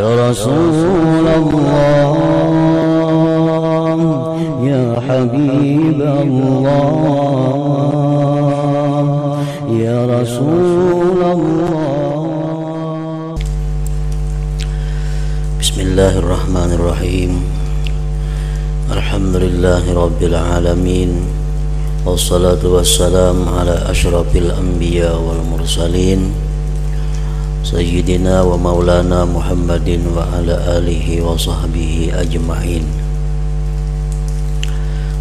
Ya Rasulullah, Ya Habiballah, Ya Rasulullah. Bismillahirrahmanirrahim. Alhamdulillahi Rabbil Alamin. Wassalatu wassalam ala ashrafil anbiya wal mursalin Sayyidina wa maulana Muhammadin wa ala alihi wa sahbihi ajma'in.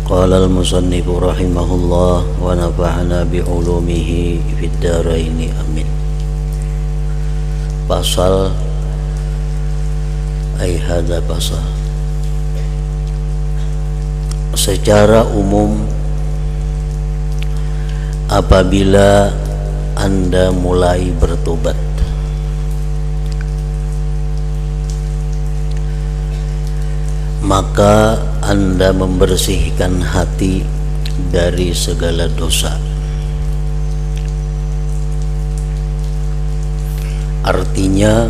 Qala al-musannifu rahimahullah wa nafa'ana bi'ulumihi fid dharaini amin. Pasal ay hadza pasal. Secara umum, apabila Anda mulai bertobat, maka Anda membersihkan hati dari segala dosa. Artinya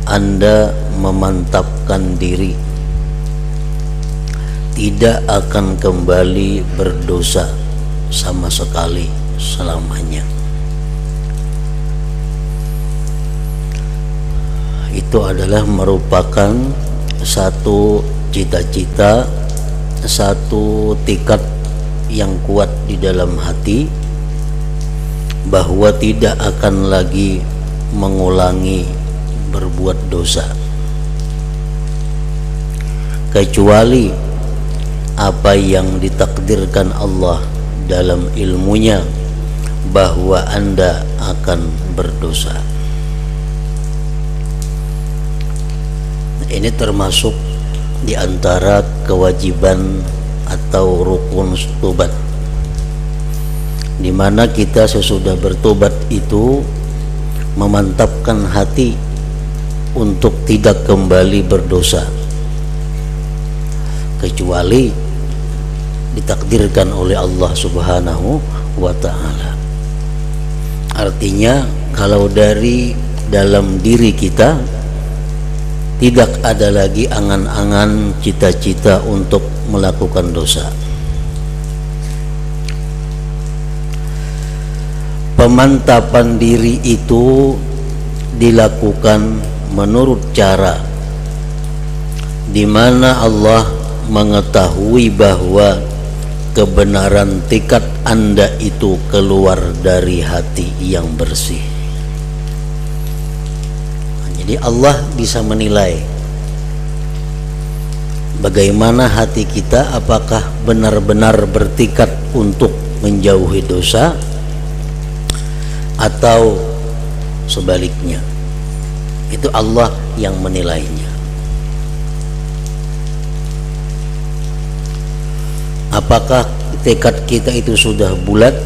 Anda memantapkan diri tidak akan kembali berdosa sama sekali selamanya. Itu adalah merupakan satu cita-cita, satu tekad yang kuat di dalam hati bahwa tidak akan lagi mengulangi berbuat dosa, kecuali apa yang ditakdirkan Allah dalam ilmunya bahwa Anda akan berdosa. Ini termasuk di antara kewajiban atau rukun tobat, di mana kita sesudah bertobat itu memantapkan hati untuk tidak kembali berdosa, kecuali ditakdirkan oleh Allah Subhanahu wa ta'ala. Artinya kalau dari dalam diri kita tidak ada lagi angan-angan cita-cita untuk melakukan dosa. Pemantapan diri itu dilakukan menurut cara di mana Allah mengetahui bahwa kebenaran tekad Anda itu keluar dari hati yang bersih. Jadi Allah bisa menilai bagaimana hati kita, apakah benar-benar bertekad untuk menjauhi dosa atau sebaliknya. Itu Allah yang menilainya. Apakah tekad kita itu sudah bulat?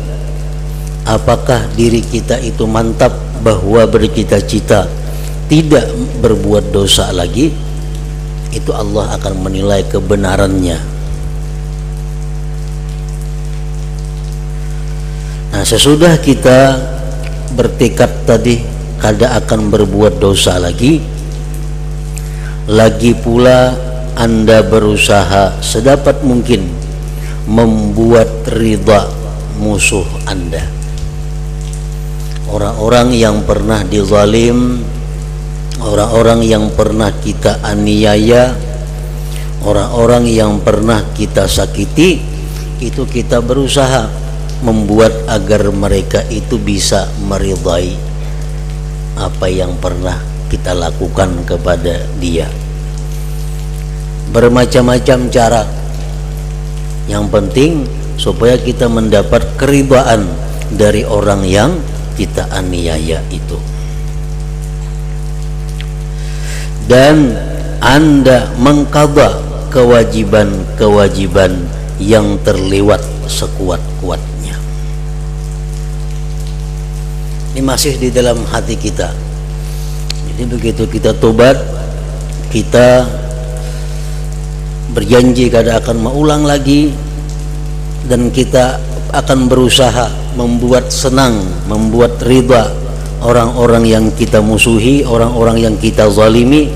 Apakah diri kita itu mantap bahwa bercita-cita tidak berbuat dosa lagi? Itu Allah akan menilai kebenarannya. Nah, sesudah kita bertekad tadi kada akan berbuat dosa lagi pula Anda berusaha sedapat mungkin membuat ridha musuh Anda, orang-orang yang pernah dizalim, orang-orang yang pernah kita aniaya, orang-orang yang pernah kita sakiti. Itu kita berusaha membuat agar mereka itu bisa meridai apa yang pernah kita lakukan kepada dia. Bermacam-macam cara. Yang penting supaya kita mendapat keridhaan dari orang yang kita aniaya itu. Dan Anda mengqadha kewajiban-kewajiban yang terlewat sekuat-kuatnya. Ini masih di dalam hati kita. Jadi begitu kita tobat, kita berjanji kada akan mengulang lagi, dan kita akan berusaha membuat senang, membuat ridha orang-orang yang kita musuhi, orang-orang yang kita zalimi,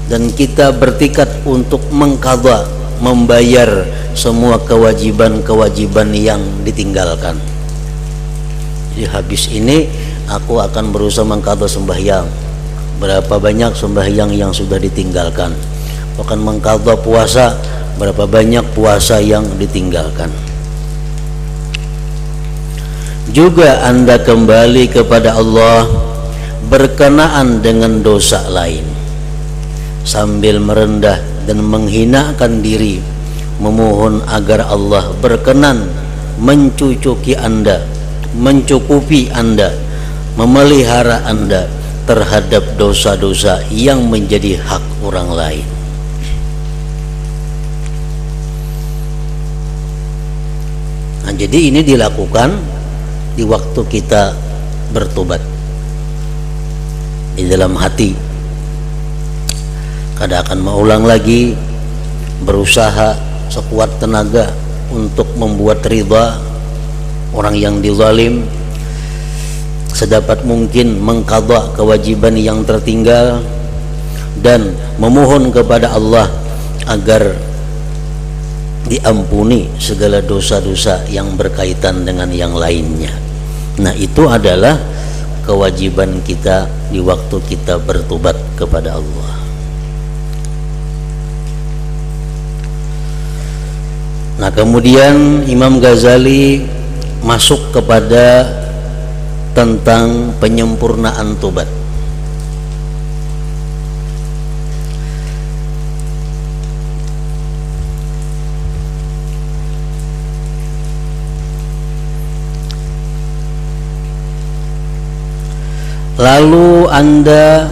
dan kita bertekad untuk mengqadha, membayar semua kewajiban-kewajiban yang ditinggalkan. Jadi habis ini aku akan berusaha mengqadha sembahyang. Berapa banyak sembahyang yang sudah ditinggalkan. Akan mengqadha puasa, berapa banyak puasa yang ditinggalkan. Juga Anda kembali kepada Allah berkenaan dengan dosa lain, sambil merendah dan menghinakan diri, memohon agar Allah berkenan mencucuki Anda, mencukupi Anda, memelihara Anda terhadap dosa-dosa yang menjadi hak orang lain. Nah, jadi ini dilakukan di waktu kita bertobat di dalam hati. Kada akan mengulang lagi, berusaha sekuat tenaga untuk membuat ridha orang yang dizalim, sedapat mungkin mengqadha kewajiban yang tertinggal, dan memohon kepada Allah agar diampuni segala dosa-dosa yang berkaitan dengan yang lainnya. Nah, itu adalah kewajiban kita di waktu kita bertobat kepada Allah. Nah, kemudian Imam Ghazali masuk kepada tentang penyempurnaan tobat. Lalu Anda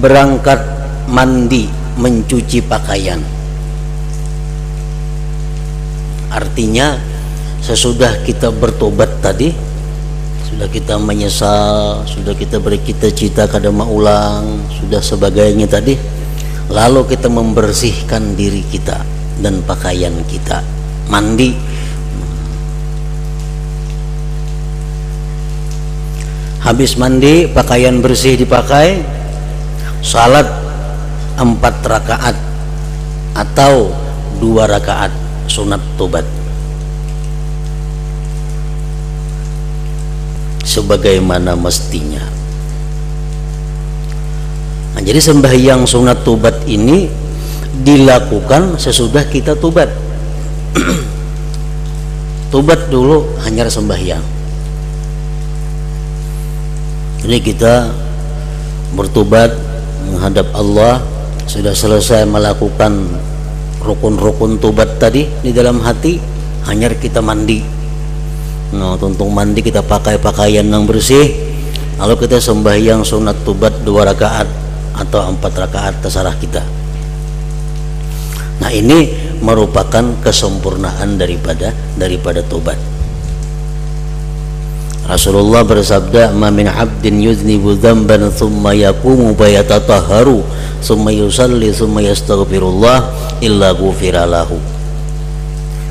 berangkat mandi, mencuci pakaian. Artinya sesudah kita bertobat tadi, sudah kita menyesal, sudah kita bercita-cita kada maulang, sudah sebagainya tadi, lalu kita membersihkan diri kita dan pakaian kita, mandi. Habis mandi, pakaian bersih dipakai, salat 4 rakaat atau 2 rakaat sunat tobat, sebagaimana mestinya. Nah, jadi sembahyang sunat tobat ini dilakukan sesudah kita tobat. Tobat dulu hanya sembahyang. Jadi kita bertobat menghadap Allah, sudah selesai melakukan rukun-rukun tobat tadi di dalam hati, hanya kita mandi. Nah, untuk mandi kita pakai pakaian yang bersih, lalu kita sembahyang sunat tobat 2 rakaat atau 4 rakaat, terserah kita. Nah, ini merupakan kesempurnaan daripada tobat. Rasulullah bersabda, "Ma min 'abdin yuznibu dzamban tsumma yaqumu fayatatahharu tsumma yusalli tsumma yastaghfirullah illa ghufira lahu."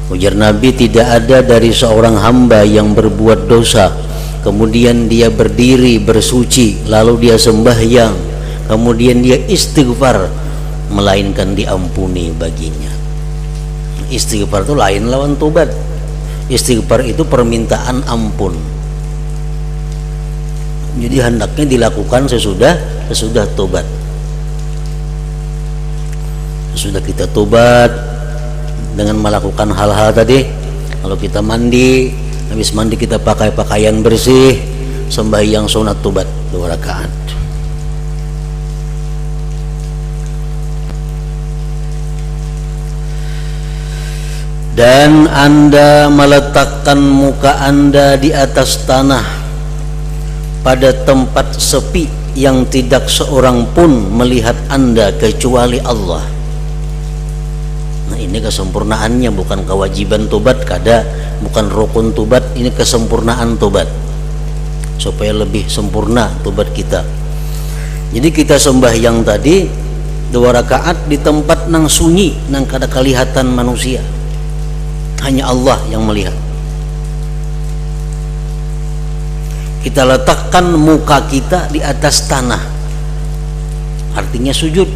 Ujar Nabi, tidak ada dari seorang hamba yang berbuat dosa, kemudian dia berdiri bersuci, lalu dia sembahyang, kemudian dia istighfar, melainkan diampuni baginya. Istighfar itu lain lawan tobat. Istighfar itu permintaan ampun. Jadi hendaknya dilakukan sesudah tobat. Sesudah kita tobat dengan melakukan hal-hal tadi, kalau kita mandi, habis mandi kita pakai pakaian bersih, sembahyang sunat tobat 2 rakaat. Dan Anda meletakkan muka Anda di atas tanah pada tempat sepi yang tidak seorang pun melihat Anda kecuali Allah. Nah, ini kesempurnaannya, bukan kewajiban tobat kada, bukan rukun tobat, ini kesempurnaan tobat supaya lebih sempurna tobat kita. Jadi kita sembahyang tadi 2 rakaat di tempat nang sunyi, nang kada kelihatan manusia, hanya Allah yang melihat. kita letakkan muka kita di atas tanah, artinya sujud.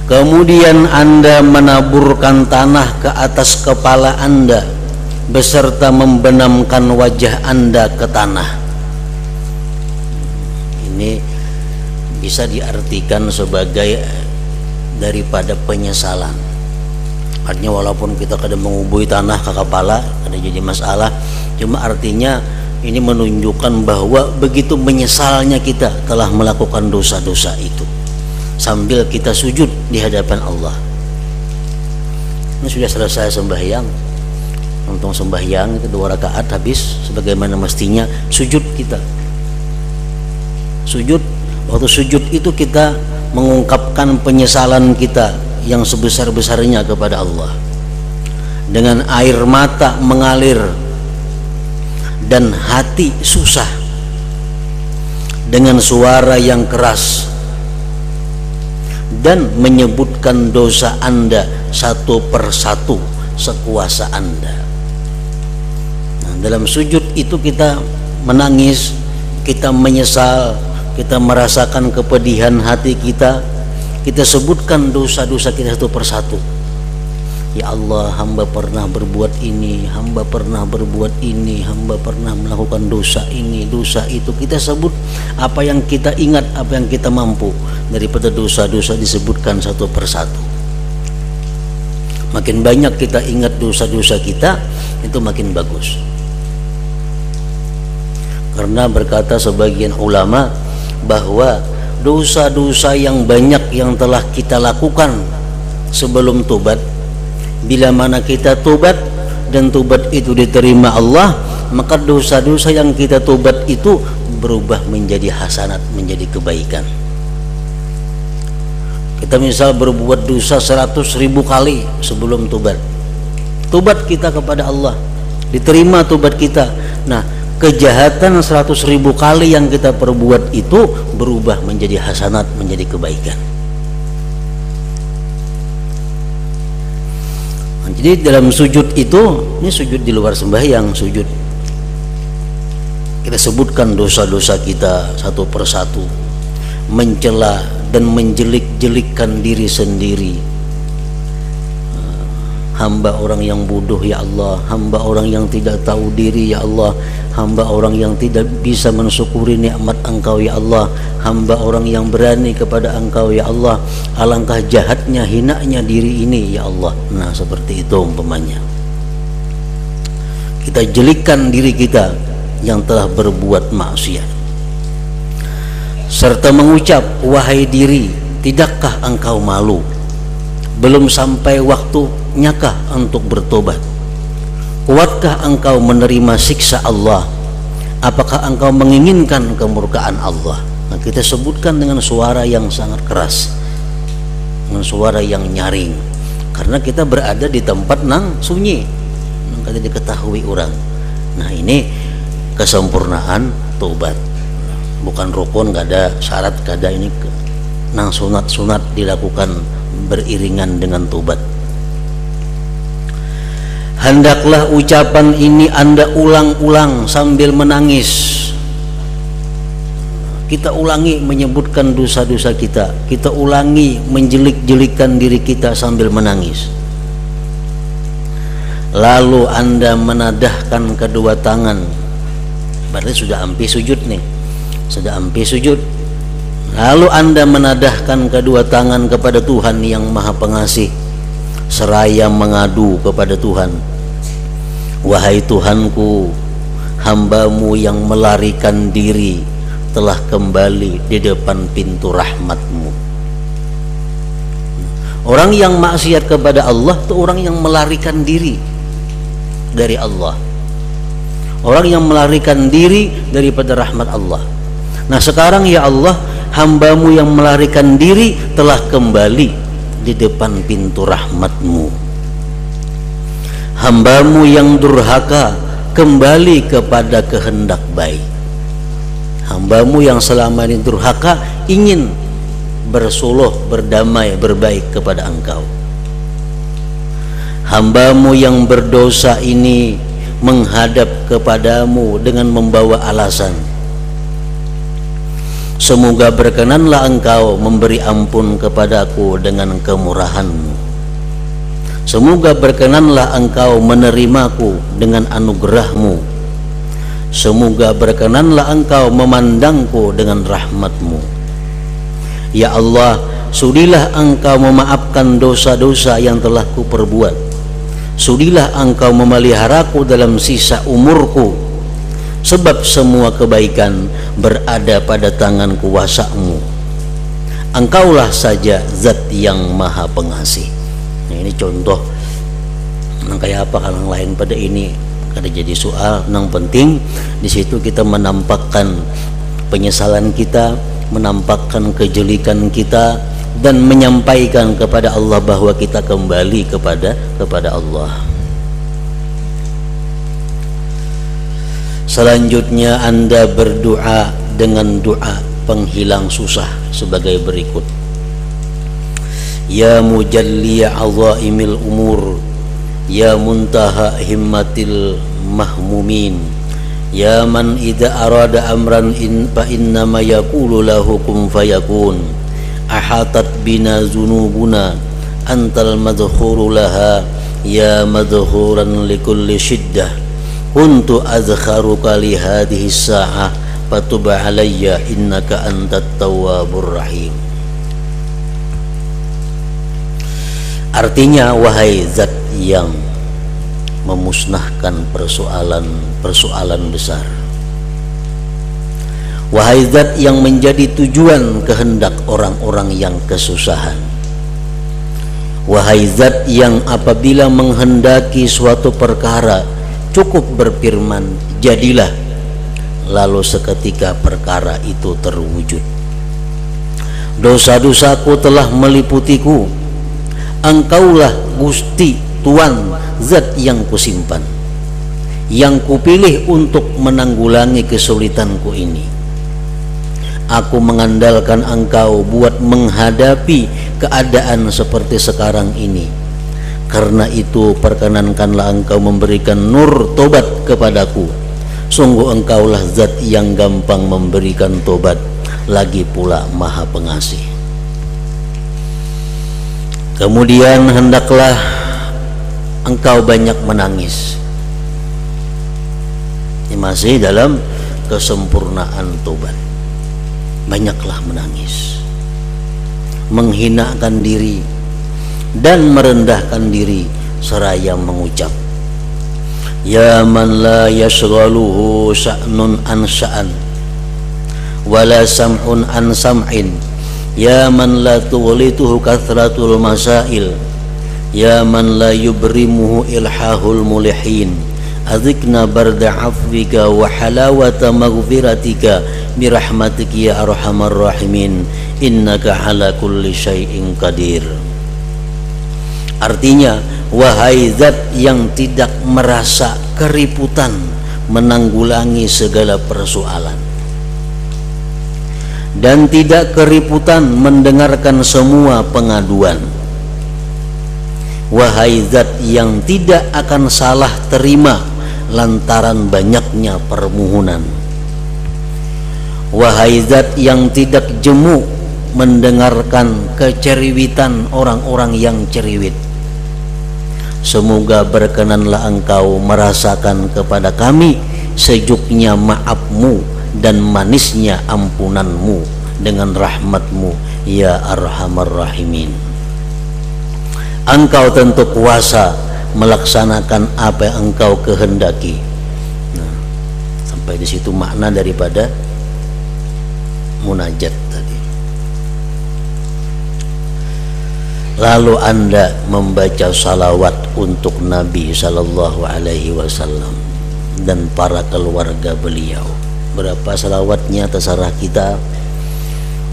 Kemudian Anda menaburkan tanah ke atas kepala Anda beserta membenamkan wajah Anda ke tanah. Ini bisa diartikan sebagai daripada penyesalan. Artinya walaupun kita kadang mengubui tanah ke kepala, ada jadi masalah, cuma artinya ini menunjukkan bahwa begitu menyesalnya kita telah melakukan dosa-dosa itu, sambil kita sujud di hadapan Allah. Ini sudah selesai sembahyang, untung sembahyang itu 2 rakaat habis sebagaimana mestinya. Sujud kita, sujud. Waktu sujud itu kita mengungkapkan penyesalan kita yang sebesar-besarnya kepada Allah, dengan air mata mengalir dan hati susah, dengan suara yang keras, dan menyebutkan dosa Anda satu persatu sekuasa Anda. Nah, dalam sujud itu kita menangis, kita menyesal, kita merasakan kepedihan hati kita, kita sebutkan dosa-dosa kita satu persatu. Ya Allah, hamba pernah berbuat ini, hamba pernah berbuat ini, hamba pernah melakukan dosa ini, dosa itu. Kita sebut apa yang kita ingat, apa yang kita mampu. Daripada dosa-dosa disebutkan satu persatu. Makin banyak kita ingat dosa-dosa kita, itu makin bagus. Karena berkata sebagian ulama bahwa dosa-dosa yang banyak yang telah kita lakukan sebelum tobat, bila mana kita tobat dan tobat itu diterima Allah, maka dosa-dosa yang kita tobat itu berubah menjadi hasanat, menjadi kebaikan. Kita misal berbuat dosa 100.000 kali sebelum tobat, tobat kita kepada Allah, diterima tobat kita. Nah, kejahatan 100.000 kali yang kita perbuat itu berubah menjadi hasanat, menjadi kebaikan. Nah, jadi dalam sujud itu, ini sujud di luar sembahyang, sujud kita sebutkan dosa-dosa kita satu persatu, mencela dan menjelik-jelikkan diri sendiri. Hamba orang yang bodoh ya Allah, hamba orang yang tidak tahu diri ya Allah, hamba orang yang tidak bisa mensyukuri nikmat Engkau ya Allah, hamba orang yang berani kepada Engkau ya Allah, alangkah jahatnya, hinanya diri ini ya Allah. Nah, seperti itu umpamanya. Kita jelikkan diri kita yang telah berbuat maksiat, serta mengucap, wahai diri, tidakkah engkau malu? Belum sampai waktunyakah untuk bertobat? Kuatkah engkau menerima siksa Allah? Apakah engkau menginginkan kemurkaan Allah? Nah, kita sebutkan dengan suara yang sangat keras, dengan suara yang nyaring, karena kita berada di tempat nang sunyi, nang kada diketahui orang. Nah, ini kesempurnaan tobat, bukan rukun, gak ada syarat, gak ada ini, nang sunat-sunat dilakukan beriringan dengan tobat. Hendaklah ucapan ini Anda ulang-ulang sambil menangis. Kita ulangi menyebutkan dosa-dosa kita, kita ulangi menjelik-jelikkan diri kita sambil menangis. Lalu Anda menadahkan kedua tangan, berarti sudah ampi sujud nih, sudah ampi sujud. Lalu Anda menadahkan kedua tangan kepada Tuhan yang Maha Pengasih, seraya mengadu kepada Tuhan, wahai Tuhanku, hambamu yang melarikan diri telah kembali di depan pintu rahmatmu. Orang yang maksiat kepada Allah itu orang yang melarikan diri dari Allah, orang yang melarikan diri daripada rahmat Allah. Nah, sekarang ya Allah, hambamu yang melarikan diri telah kembali di depan pintu rahmatmu. Hambamu yang durhaka kembali kepada kehendak baik. Hambamu yang selama ini durhaka ingin bersuluh, berdamai, berbaik kepada engkau. Hambamu yang berdosa ini menghadap kepadamu dengan membawa alasan. Semoga berkenanlah engkau memberi ampun kepadaku dengan kemurahanmu. Semoga berkenanlah engkau menerimaku dengan anugerahmu. Semoga berkenanlah engkau memandangku dengan rahmatmu. Ya Allah, sudilah engkau memaafkan dosa-dosa yang telah kuperbuat. Sudilah engkau memeliharaku dalam sisa umurku, sebab semua kebaikan berada pada tangan kuasa-Mu. Engkaulah saja zat yang maha pengasih. Nah, ini contoh kayak apa kalau lain pada ini kada jadi soal. Yang penting di situ kita menampakkan penyesalan kita, menampakkan kejelikan kita, dan menyampaikan kepada Allah bahwa kita kembali kepada Allah. Selanjutnya Anda berdoa dengan doa penghilang susah sebagai berikut. Ya mujalliya azaimil umur, ya muntaha himmatil mahmumin, ya man idza arada amran fa innama yaqulu lahu kun fayakun, ahatat bina zunubuna antal madhuru laha, ya madhuran likulli shiddah, kuntu azkharuka li hadhihi sa'ah fatub alayya innaka antat tawwabur rahim. Artinya, wahai zat yang memusnahkan persoalan besar, wahai zat yang menjadi tujuan kehendak orang-orang yang kesusahan, wahai zat yang apabila menghendaki suatu perkara cukup berfirman jadilah, lalu seketika perkara itu terwujud. Dosa-dosaku telah meliputiku, engkaulah Gusti Tuan, zat yang kusimpan, yang kupilih untuk menanggulangi kesulitanku ini. Aku mengandalkan engkau buat menghadapi keadaan seperti sekarang ini. Karena itu perkenankanlah engkau memberikan nur tobat kepadaku. Sungguh engkaulah zat yang gampang memberikan tobat, lagi pula maha pengasih. Kemudian hendaklah engkau banyak menangis. Ini masih dalam kesempurnaan tobat. Banyaklah menangis, menghinakan diri dan merendahkan diri seraya mengucap, ya man la yashghaluhu sya'nun an sya'an wala sam'un an sam'in, ya man la tughlituhu kathratul masail, ya man la yubrimuhu ilhahul mulihin, adzikna barda afwika wa halawata maghfiratika birahmatika ya arhamar rahimin, innaka ala kulli syai'in qadir. Artinya, wahai zat yang tidak merasa keriputan menanggulangi segala persoalan dan tidak keriputan mendengarkan semua pengaduan, wahai zat yang tidak akan salah terima lantaran banyaknya permohonan, wahai zat yang tidak jemu mendengarkan keceriwitan orang-orang yang ceriwit, semoga berkenanlah engkau merasakan kepada kami sejuknya maafmu dan manisnya ampunanmu dengan rahmatmu ya arhamar rahimin. Engkau tentu kuasa melaksanakan apa yang engkau kehendaki. Nah, sampai di situ makna daripada munajat tadi. Lalu Anda membaca salawat untuk Nabi Sallallahu Alaihi Wasallam dan para keluarga beliau. Berapa salawatnya terserah kita,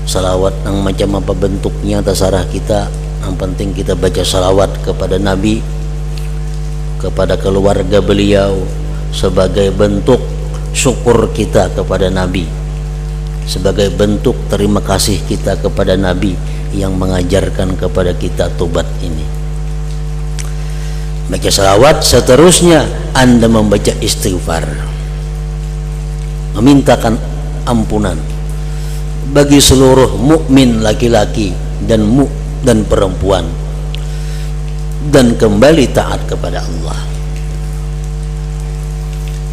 salawat yang macam apa bentuknya terserah kita. Yang penting kita baca salawat kepada Nabi, kepada keluarga beliau, sebagai bentuk syukur kita kepada Nabi, sebagai bentuk terima kasih kita kepada Nabi yang mengajarkan kepada kita tobat ini. baca salawat, seterusnya Anda membaca istighfar, memintakan ampunan bagi seluruh mukmin laki-laki dan perempuan, dan kembali taat kepada Allah.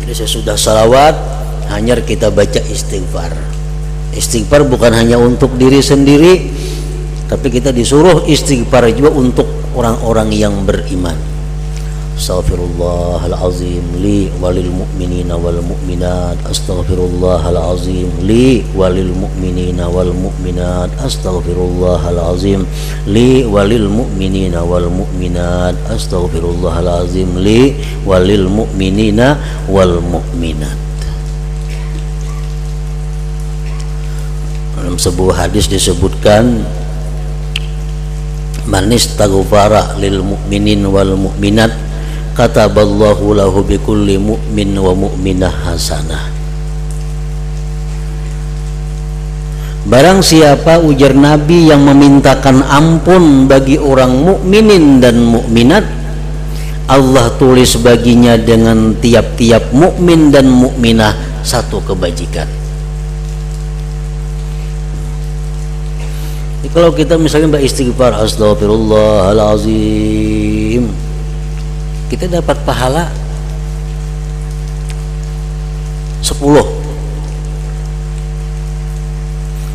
Jadi sesudah salawat hanya kita baca istighfar. Istighfar bukan hanya untuk diri sendiri, tapi kita disuruh istighfar juga untuk orang-orang yang beriman. Astaghfirullahalazim li walil mu'minina wal mu'minat. Astaghfirullahalazim li walil mu'minina wal mu'minat. Astaghfirullahalazim li walil mu'minina wal mu'minat. Astaghfirullahalazim li walil mu'minina wal mu'minat. Dalam sebuah hadis disebutkan, man istaghfara lil mu'minin wal mu'minat kataballahu lahu bikulli mu'min wa mu'minah hasanah. Barang siapa, ujar Nabi, yang memintakan ampun bagi orang mukminin dan mukminat, Allah tulis baginya dengan tiap-tiap mukmin dan mukminah satu kebajikan. Kalau kita misalnya beristighfar, astagfirullahalazim, kita dapat pahala 10.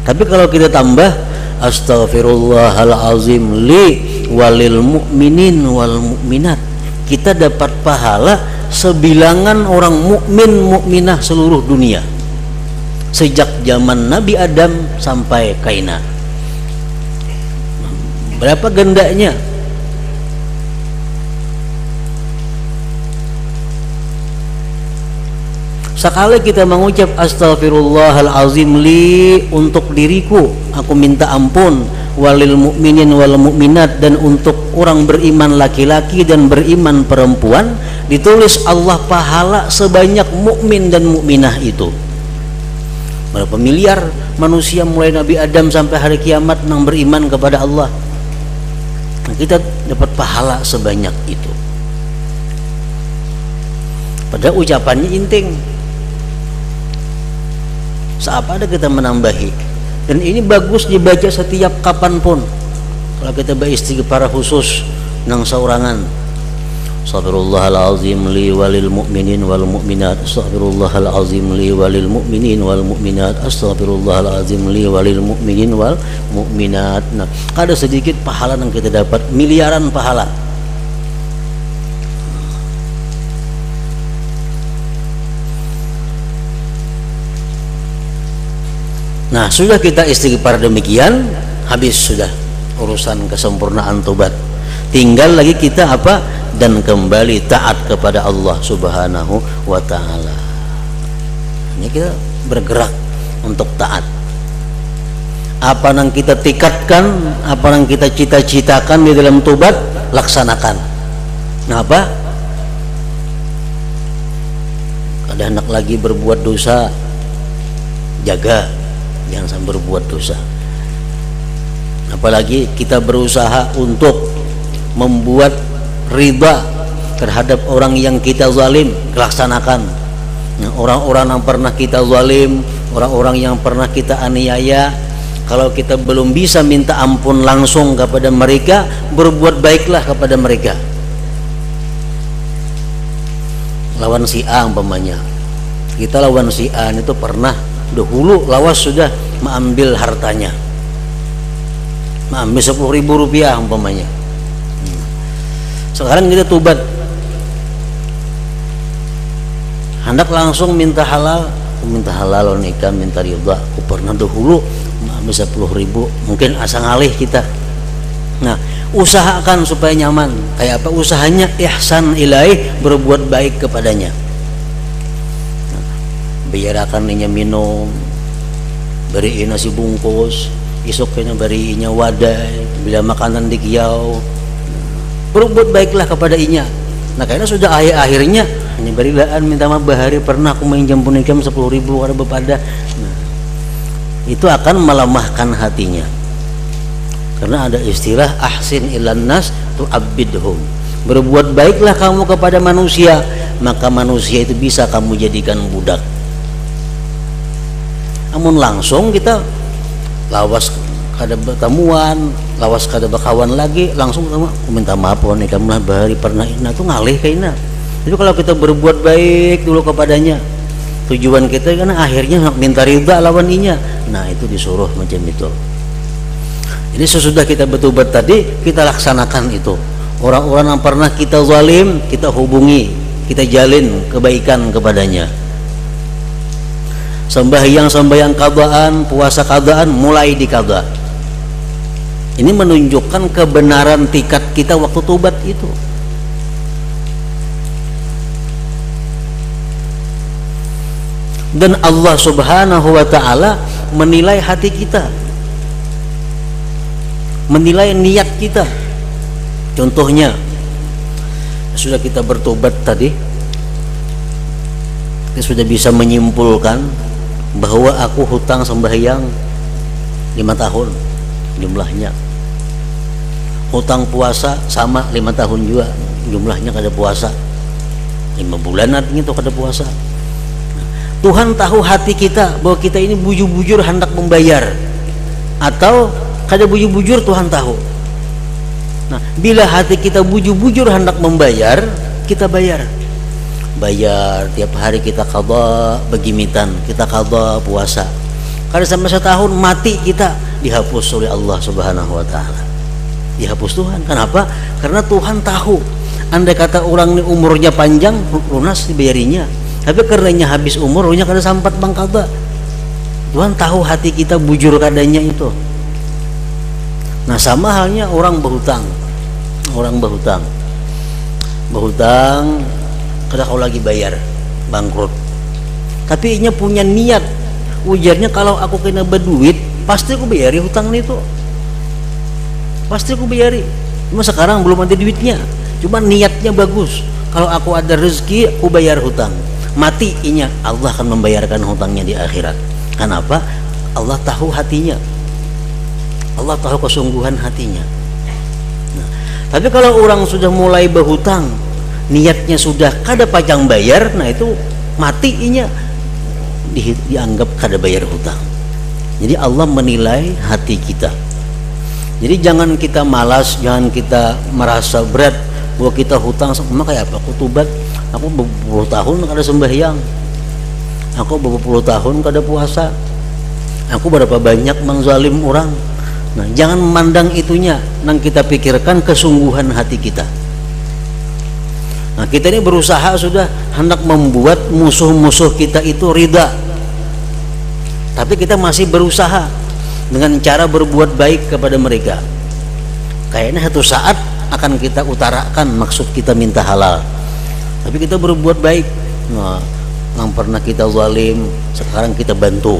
Tapi kalau kita tambah astaghfirullahalazim li walil mu'minin wal mu'minat, kita dapat pahala sebilangan orang mukmin mukminah seluruh dunia, sejak zaman Nabi Adam sampai Kaina. Berapa gendanya? Sekali kita mengucap astaghfirullahalazim li untuk diriku, aku minta ampun, walil mu'minin wal mu'minat, dan untuk orang beriman laki-laki dan beriman perempuan, ditulis Allah pahala sebanyak mukmin dan mukminah itu. Berapa miliar manusia mulai Nabi Adam sampai hari kiamat yang beriman kepada Allah, kita dapat pahala sebanyak itu. Pada ucapannya inting, seapa ada kita menambahi, dan ini bagus dibaca setiap kapanpun. Kalau kita beristighfar khusus nang saurangan, astaghfirullahalazim li walil mu'minin wal mu'minat. Astaghfirullahalazim li walil mu'minin wal mu'minat. Astaghfirullahalazim li walil mu'minin wal mu'minat. Nah, ada sedikit pahala yang kita dapat, miliaran pahala. Nah, sudah kita istighfar demikian, habis sudah urusan kesempurnaan tobat. Tinggal lagi kita apa? Dan kembali taat kepada Allah Subhanahu wa ta'ala. Ini kita bergerak untuk taat. Apa yang kita tikatkan, apa yang kita cita-citakan di dalam tobat, laksanakan. Nah, apa? Ada anak lagi berbuat dosa, jaga, jangan sampai berbuat dosa. Apalagi kita berusaha untuk membuat riba terhadap orang yang kita zalim, laksanakan. Nah, orang-orang yang pernah kita zalim, orang-orang yang pernah kita aniaya, kalau kita belum bisa minta ampun langsung kepada mereka, berbuat baiklah kepada mereka. Lawan si A umpamanya, kita lawan si A itu pernah dahulu lawas sudah mengambil hartanya, mengambil 10.000 rupiah umpamanya. Sekarang kita tobat, hendak langsung minta halal, nikah, minta ridha. Aku pernah dahulu mengambil 10.000, mungkin asa ngalih kita. Nah, usahakan supaya nyaman. Kayak apa usahanya? Ihsan ilaih, berbuat baik kepadanya. Nah, biarkan dia minum, beriin nasi bungkus, isoknya beriinnya wadai, bila makanan dikiau, berbuat baiklah kepada inya. Nah, karena sudah akhirnya hanya berilaan minta maaf bahari pernah aku minjam punikam 10.000 karena bepada. Nah, itu akan melemahkan hatinya. Karena ada istilah ahsin ilan nas tu'abbidhum, berbuat baiklah kamu kepada manusia, maka manusia itu bisa kamu jadikan budak. Namun langsung kita lawas kada bertemuan, lawas kada bakawan lagi, langsung sama minta maaf nih kamu lah bahari pernah ina tuh ngalih kaina. Jadi kalau kita berbuat baik dulu kepadanya, tujuan kita kan akhirnya minta ridha lawan inya. Nah itu disuruh macam itu. Jadi sesudah kita bertobat tadi, kita laksanakan itu. Orang-orang yang pernah kita zalim, kita hubungi, kita jalin kebaikan kepadanya. Sembahyang qadaan, puasa qadaan mulai diqada. Ini menunjukkan kebenaran tikat kita waktu tobat itu. Dan Allah Subhanahu wa taala menilai hati kita, menilai niat kita. Contohnya, sudah kita bertobat tadi, kita sudah bisa menyimpulkan bahwa aku hutang sembahyang 5 tahun jumlahnya, hutang puasa sama 5 tahun juga jumlahnya, kada puasa 5 bulan artinya itu kada puasa. Tuhan tahu hati kita bahwa kita ini bujur-bujur hendak membayar atau kada bujur-bujur, Tuhan tahu. Nah, bila hati kita bujur-bujur hendak membayar, kita bayar tiap hari, kita qada begimitan, kita qada puasa. Kada sampai setahun mati kita dihapus oleh Allah Subhanahu wa taala. Dihapus Tuhan. Kenapa? Karena Tuhan tahu andai kata orang ini umurnya panjang, lunas dibayarinya. Tapi karenanya habis umurnya kada sampat bang qada. Tuhan tahu hati kita bujur kadanya itu. Nah sama halnya orang berhutang, kada kau lagi bayar, bangkrut. Tapi inya punya niat, ujarnya kalau aku kena berduit, pasti aku bayari hutang itu, pasti aku bayari. Cuma sekarang belum ada duitnya, cuma niatnya bagus. Kalau aku ada rezeki, aku bayar hutang. Mati inya, Allah akan membayarkan hutangnya di akhirat. Kenapa? Allah tahu hatinya. Allah tahu kesungguhan hatinya. Nah, tapi kalau orang sudah mulai berhutang, niatnya sudah kada pajang bayar, nah itu mati inya dianggap kada bayar hutang. Jadi Allah menilai hati kita. Jadi jangan kita malas, jangan kita merasa berat bahwa kita hutang sama kayak apa. Aku tobat, aku beberapa tahun kada sembahyang, aku beberapa tahun kada puasa, aku berapa banyak mengzalim orang. Nah, jangan memandang itunya, nang kita pikirkan kesungguhan hati kita. Nah, kita ini berusaha sudah hendak membuat musuh-musuh kita itu ridha. Tapi kita masih berusaha dengan cara berbuat baik kepada mereka. Kayaknya satu saat akan kita utarakan maksud kita minta halal. Tapi kita berbuat baik. Nah, yang pernah kita zalim, sekarang kita bantu.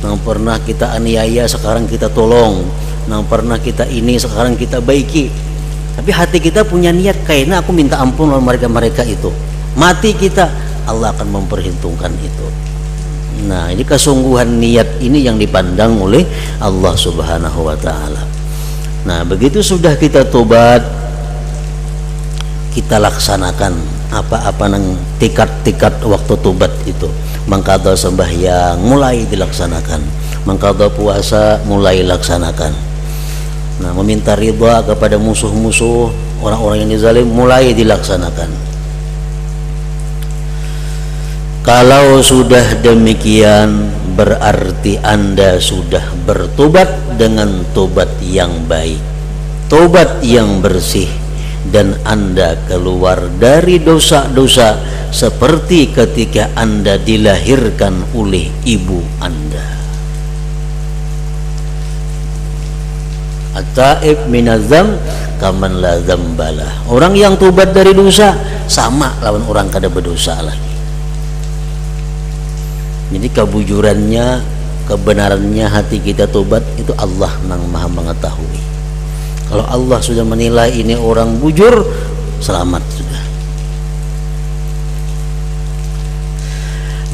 Yang pernah kita aniaya, sekarang kita tolong. Yang pernah kita ini, sekarang kita baiki. Tapi hati kita punya niat, kayaknya aku minta ampun oleh mereka itu. Mati kita, Allah akan memperhitungkan itu. Nah, ini kesungguhan niat ini yang dipandang oleh Allah Subhanahu wa taala. Nah, begitu sudah kita tobat, kita laksanakan apa-apa nang tikat-tikat waktu tobat itu. Mengqadha sembahyang mulai dilaksanakan, mengqadha puasa mulai laksanakan. Nah, meminta ridha kepada musuh-musuh, orang-orang yang dizalim mulai dilaksanakan. Kalau sudah demikian, berarti Anda sudah bertobat dengan tobat yang baik, tobat yang bersih, dan Anda keluar dari dosa-dosa seperti ketika Anda dilahirkan oleh ibu Anda. At-taib minazam kaman la dzambalah. Orang yang tobat dari dosa sama lawan orang kada berdosa lagi. Jadi kebujurannya, kebenarannya hati kita tobat itu Allah yang Maha mengetahui. Kalau Allah sudah menilai ini orang bujur, selamat sudah.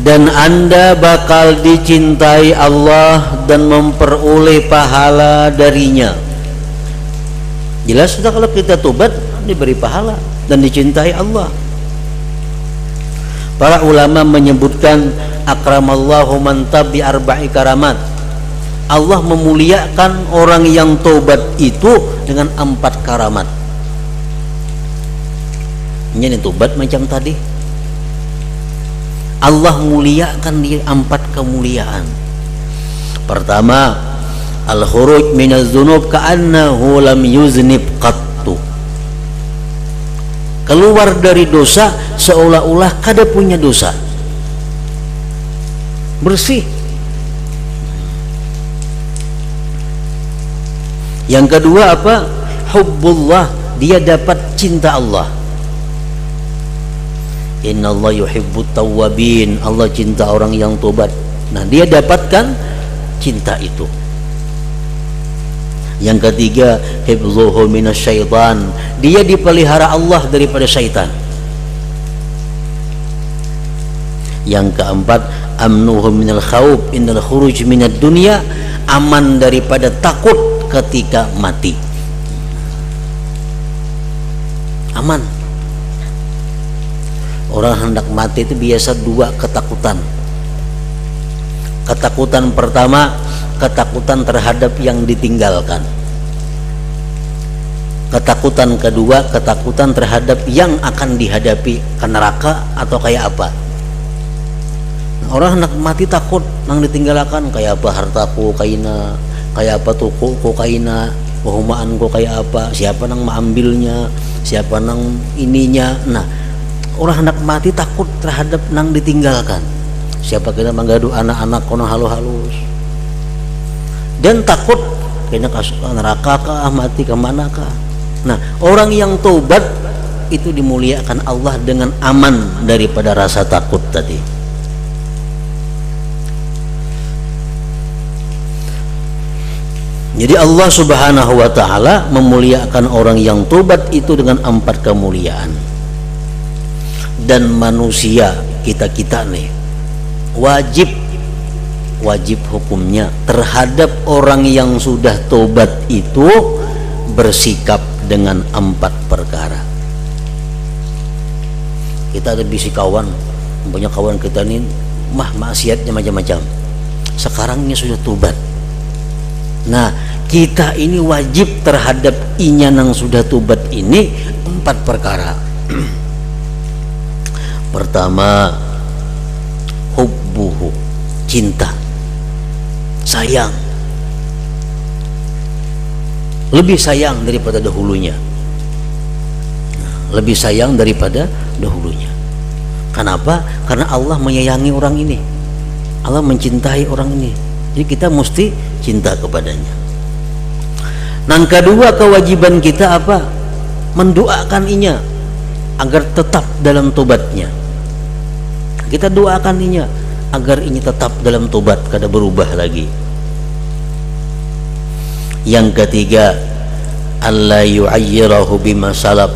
Dan Anda bakal dicintai Allah dan memperoleh pahala darinya. Jelas sudah kalau kita tobat diberi pahala. dan dicintai Allah. Para ulama menyebutkan akramallahu man tabi arba'i karamat. Allah memuliakan orang yang tobat itu dengan 4 karamat. Ini tobat macam tadi. Allah muliakan dia 4 kemuliaan. Pertama, al-khuruj minaz dzunub ka'annahu lam yuznib qattu. Keluar dari dosa seolah-olah kada punya dosa, bersih. Yang kedua apa? Hubbullah, dia dapat cinta Allah. Innallaha yuhibbut tawwabin, Allah cinta orang yang tobat. Nah, dia dapatkan cinta itu. Yang ketiga, hifdzuhu minasyaitan, dia dipelihara Allah daripada syaitan. Yang keempat, amnuhu minal khauf indal khuruj minad dunya, aman daripada takut ketika mati. Aman. Orang hendak mati itu biasa 2 ketakutan. Ketakutan pertama, ketakutan terhadap yang ditinggalkan. Ketakutan kedua, ketakutan terhadap yang akan dihadapi, ke neraka atau kayak apa. Orang hendak mati takut nang ditinggalkan, kayak apa hartaku kaina, kayak apa tukuku kaina, kehumaanku kayak apa, siapa nang mengambilnya, siapa nang ininya. Nah, orang hendak mati takut terhadap nang ditinggalkan, siapa kena menggadu anak-anak kono halus-halus, dan takut kena kasuk neraka kah, mati kemana kah. Nah, orang yang taubat itu dimuliakan Allah dengan aman daripada rasa takut tadi. Jadi Allah subhanahu wa ta'ala memuliakan orang yang taubat itu dengan 4 kemuliaan. Dan manusia kita nih wajib hukumnya terhadap orang yang sudah tobat itu bersikap dengan 4 perkara. Kita ada bisi kawan, banyak kawan kita nih maksiatnya macam-macam, sekarangnya sudah tobat. Nah, kita ini wajib terhadap inya yang sudah tobat ini 4 perkara. Pertama, hubbuhu, cinta, sayang, lebih sayang daripada dahulunya. Lebih sayang daripada dahulunya. Kenapa? Karena Allah menyayangi orang ini, Allah mencintai orang ini, jadi kita mesti cinta kepadanya. Yang kedua, kewajiban kita apa? Mendoakan inya agar tetap dalam tobatnya. Kita doakan inya agar ini tetap dalam tobat, kada berubah lagi. Yang ketiga, alla yu'ayyirahu bima salab,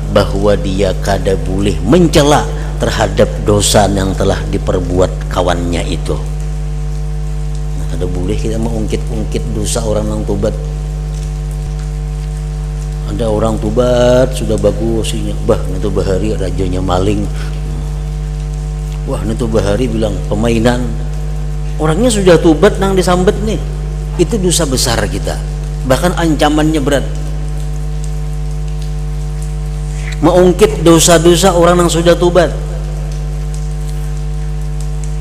bahwa dia kada boleh mencela terhadap dosa yang telah diperbuat kawannya itu. Nah, kada boleh kita mengungkit-ungkit dosa orang yang tobat. Ada orang tobat sudah bagus, bah itu bahari rajanya maling, wah itu bahari bilang pemainan. Orangnya sudah tobat nang disambet nih, itu dosa besar kita, bahkan ancamannya berat. Mengungkit dosa-dosa orang yang sudah tobat.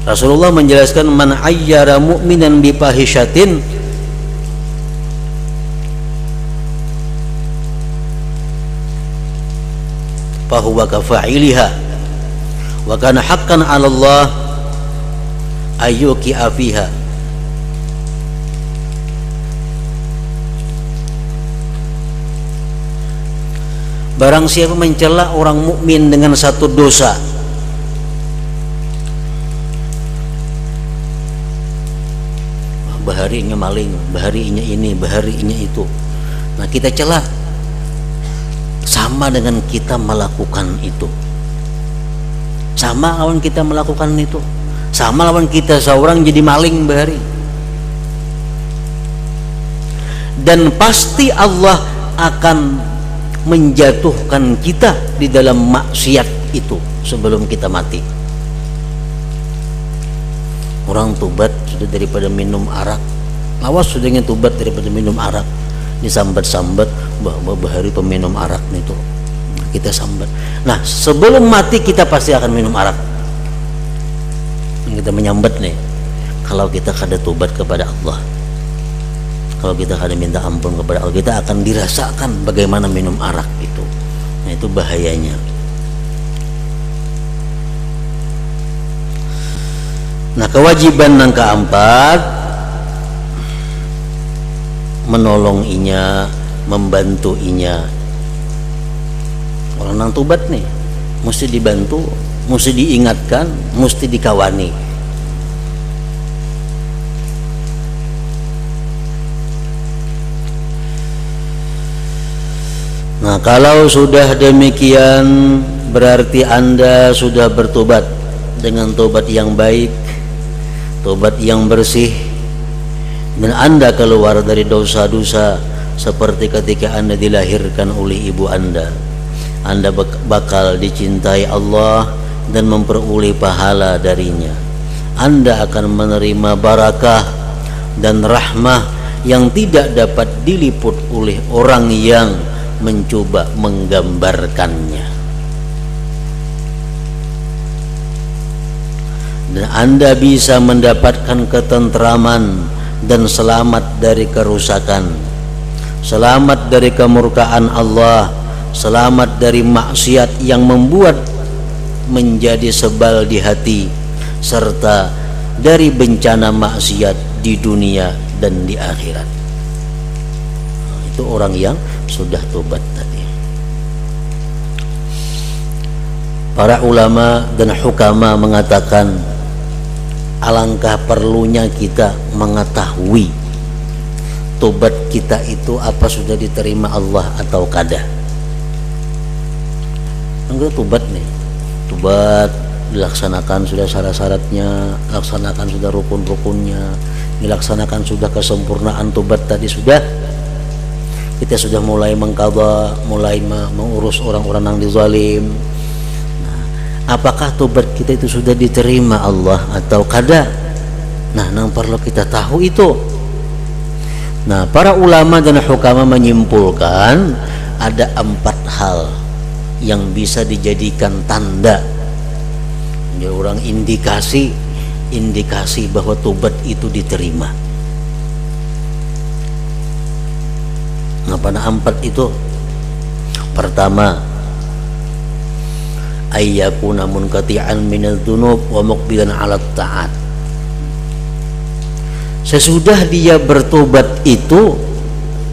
Rasulullah menjelaskan, man ayyara mu'minan bifahishatin fahuwa kafa'iliha wa kana haqqan 'ala Allah ayyuki afiha. Barang siapa mencela orang mukmin dengan satu dosa, baharinya maling, baharinya ini, baharinya itu, nah kita cela, sama dengan kita melakukan itu. Sama lawan kita melakukan itu, sama lawan kita seorang jadi maling bahari. Dan pasti Allah akan menjatuhkan kita di dalam maksiat itu sebelum kita mati. Orang tobat sudah daripada minum arak, awas sudah ingin tobat daripada minum arak, disambat-sambat bahwa bahari peminum arak itu kita sambat. Nah sebelum mati kita pasti akan minum arak. Kita menyambat nih, kalau kita kada tobat kepada Allah, kalau kita kada minta ampun kepada Allah, kita akan dirasakan bagaimana minum arak itu. Nah itu bahayanya. Nah kewajiban yang keempat, menolong inya, membantu inya. Orang nang tobat nih mesti dibantu, mesti diingatkan, mesti dikawani. Nah kalau sudah demikian berarti Anda sudah bertobat dengan tobat yang baik, tobat yang bersih, dan Anda keluar dari dosa-dosa seperti ketika Anda dilahirkan oleh ibu Anda. Anda bakal dicintai Allah dan memperoleh pahala darinya. Anda akan menerima barakah dan rahmah yang tidak dapat diliput oleh orang yang mencoba menggambarkannya. Dan Anda bisa mendapatkan ketentraman dan selamat dari kerusakan, selamat dari kemurkaan Allah, selamat dari maksiat yang membuat menjadi sebal di hati, serta dari bencana maksiat di dunia dan di akhirat. Itu orang yang sudah tobat tadi. Para ulama dan hukama mengatakan alangkah perlunya kita mengetahui tobat kita itu apa sudah diterima Allah atau kada. Enggak tobat nih, tobat dilaksanakan sudah syarat-syaratnya, laksanakan sudah rukun-rukunnya, dilaksanakan sudah kesempurnaan tobat tadi sudah. Kita sudah mulai mengqadha, mulai mengurus orang-orang yang dizalim. Nah, apakah tobat kita itu sudah diterima Allah atau kada? Nah, yang perlu kita tahu itu. Nah, para ulama dan hukama menyimpulkan ada 4 hal yang bisa dijadikan tanda, jadi orang indikasi bahwa tobat itu diterima. Nah, pada 4 itu, pertama, ayyakuna munqati'an minadz dzunub wa muqbilan 'alat ta'at. Sesudah dia bertobat itu,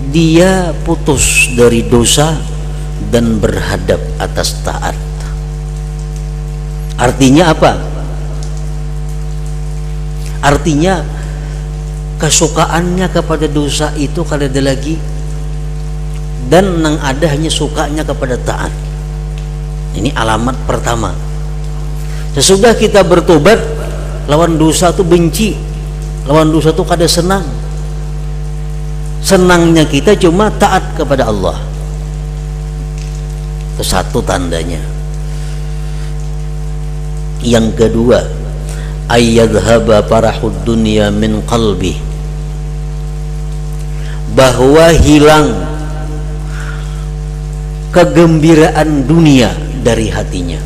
dia putus dari dosa dan berhadap atas taat. Artinya apa? Artinya kesukaannya kepada dosa itu kada ada lagi, dan yang ada hanya sukanya kepada taat. Ini alamat pertama. Sesudah kita bertobat, lawan dosa itu benci, lawan dosa itu kada senang. Senangnya kita cuma taat kepada Allah. Itu satu tandanya. Yang kedua, ayyadhhaba farahud dunya min qalbi, bahwa hilang kegembiraan dunia dari hatinya.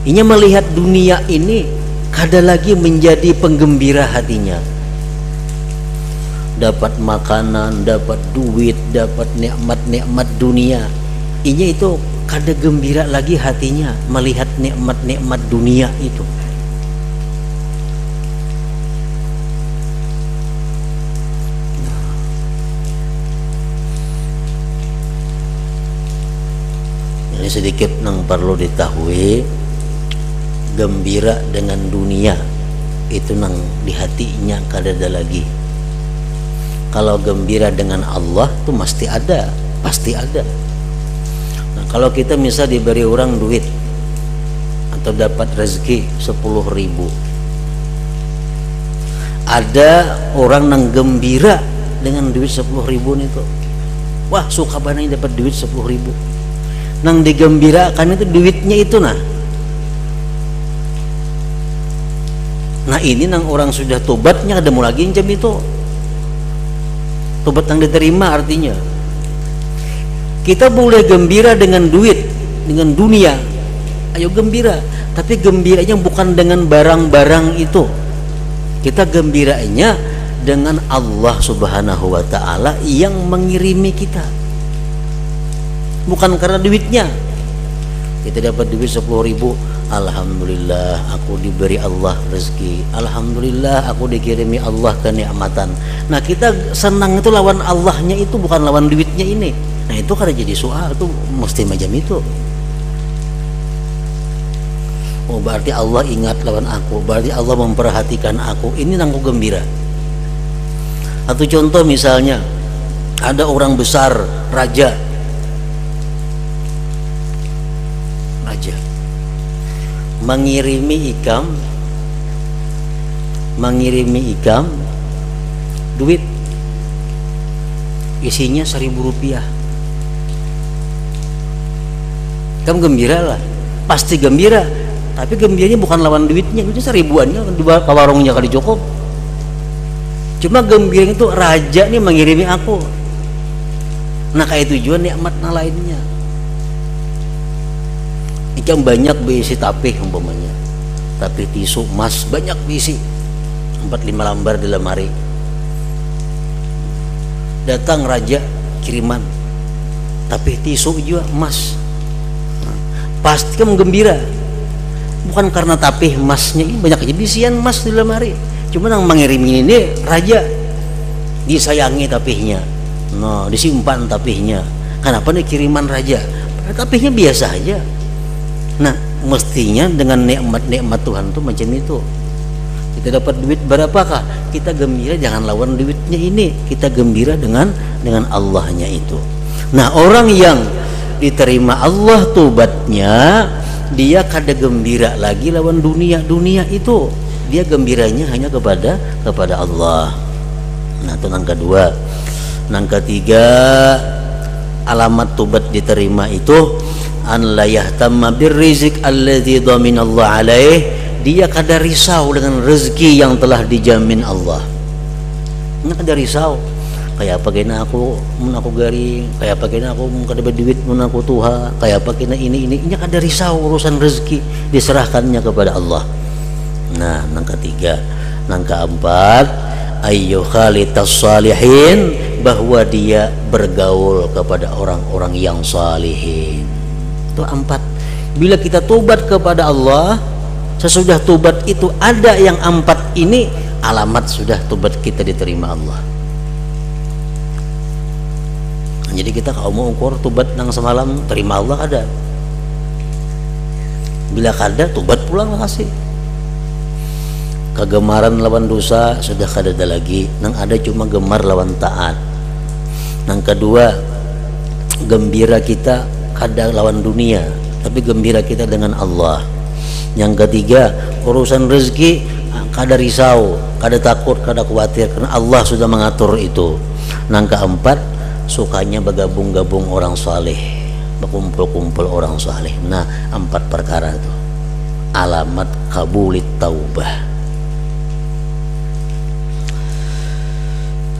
Ini melihat dunia ini kada lagi menjadi penggembira hatinya. Dapat makanan, dapat duit, dapat nikmat-nikmat dunia, ini itu kada gembira lagi hatinya melihat nikmat-nikmat dunia itu. Ini sedikit yang perlu diketahui, gembira dengan dunia itu nang di hatinya kada ada lagi. Kalau gembira dengan Allah itu pasti ada, pasti ada. Nah, kalau kita misal diberi orang duit atau dapat rezeki 10.000, ada orang yang gembira dengan duit 10.000 itu. Wah, suka banget dapat duit 10.000. Nang digembirakan itu duitnya itu nah. Nah ini nang orang sudah tobatnya ada mau lagi jam itu. Tobat yang diterima artinya. Kita boleh gembira dengan duit, dengan dunia. Ayo gembira, tapi gembiranya bukan dengan barang-barang itu. Kita gembiranya dengan Allah Subhanahu wa taala yang mengirimi kita. Bukan karena duitnya. Kita dapat duit 10.000, alhamdulillah aku diberi Allah rezeki. Alhamdulillah aku dikirimi Allah kenikmatan. Nah, kita senang itu lawan Allahnya itu, bukan lawan duitnya ini. Nah, itu karena jadi soal tuh mesti macam itu. Oh, berarti Allah ingat lawan aku, berarti Allah memperhatikan aku. Ini nangku gembira. Atau contoh misalnya ada orang besar, raja mengirimi ikam duit isinya 1.000 rupiah. Kamu gembira lah, pasti gembira. Tapi gembiranya bukan lawan duitnya, itu 1.000-annya di warungnya kali cukup. Cuma gembira itu raja nih mengirimi aku. Nah kayak tujuan nikmat lainnya. Ikan banyak berisi tapih umpamanya, tapih tisu emas banyak berisi 4-5 lembar di lemari. Datang raja kiriman tapih tisu juga emas. Pasti kamu gembira. Bukan karena tapih emasnya ini banyak aja bisian emas di lemari. Cuma yang mengirimi ini raja, disayangi tapihnya, no, disimpan tapihnya. Kenapa nih kiriman raja? Tapihnya biasa aja. Nah, mestinya dengan nikmat-nikmat Tuhan tuh macam itu. Kita dapat duit berapakah? Kita gembira jangan lawan duitnya ini. Kita gembira dengan Allahnya itu. Nah, orang yang diterima Allah tobatnya, dia kada gembira lagi lawan dunia itu. Dia gembiranya hanya kepada Allah. Nah, itu yang kedua. Yang ketiga, alamat tobat diterima itu an la yahtamma birrizq alladzi dhaminallahu alaih. Dia kada risau dengan rezeki yang telah dijamin Allah. Nah, kada risau. Kayak apa kena aku garing, kayak apa kena aku kada berduit mun aku tuha, kayak apa kena ini kada risau urusan rezeki, diserahkannya kepada Allah. Nah, yang ketiga. Yang keempat, ayyu khalitas salihin, bahwa dia bergaul kepada orang-orang yang salihin. Itu 4. Bila kita tobat kepada Allah, sesudah tobat itu ada yang 4 ini, alamat sudah tobat kita diterima Allah. Jadi kita kalau mau ukur tobat nang semalam terima Allah ada. Bila kada tobat pulang kasih. Kegemaran lawan dosa sudah kada ada lagi, nang ada cuma gemar lawan taat. Nang kedua, gembira kita kada lawan dunia, tapi gembira kita dengan Allah. Yang ketiga, urusan rezeki kada risau, kada takut, kada khawatir karena Allah sudah mengatur itu. Nang keempat, sukanya bergabung-gabung orang saleh, berkumpul-kumpul orang saleh. Nah, 4 perkara itu alamat kabulit taubah.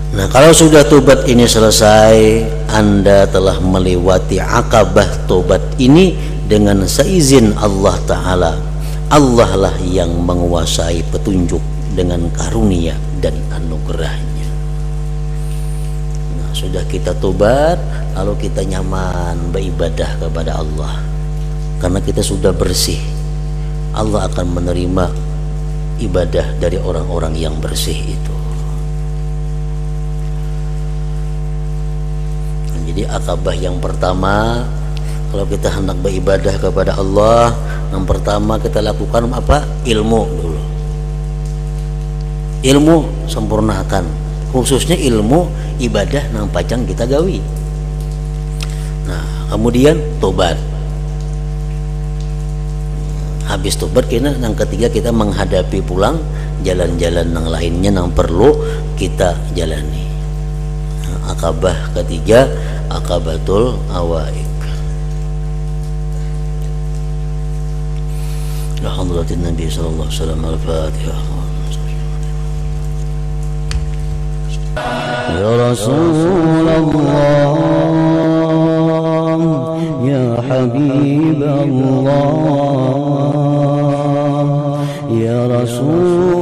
Nah, kalau sudah tobat ini selesai, Anda telah melewati akabah tobat ini dengan seizin Allah Ta'ala. Allah lah yang menguasai petunjuk dengan karunia dan anugerahnya. Nah, sudah kita tobat, lalu kita nyaman beribadah kepada Allah. Karena kita sudah bersih, Allah akan menerima ibadah dari orang-orang yang bersih itu. Jadi akabah yang pertama, kalau kita hendak beribadah kepada Allah, yang pertama kita lakukan apa? Ilmu dulu. Ilmu sempurnakan, khususnya ilmu ibadah nang pacang kita gawi. Nah, kemudian tobat. Habis tobat kena yang ketiga kita menghadapi pulang jalan-jalan yang lainnya yang perlu kita jalani. Akabah ketiga, Akabatul Awaik. Ya hadratin Nabi sallallahu alaihi wasallam. Al-Fatihah. Ya Rasulullah, ya Habib Allah, ya Rasul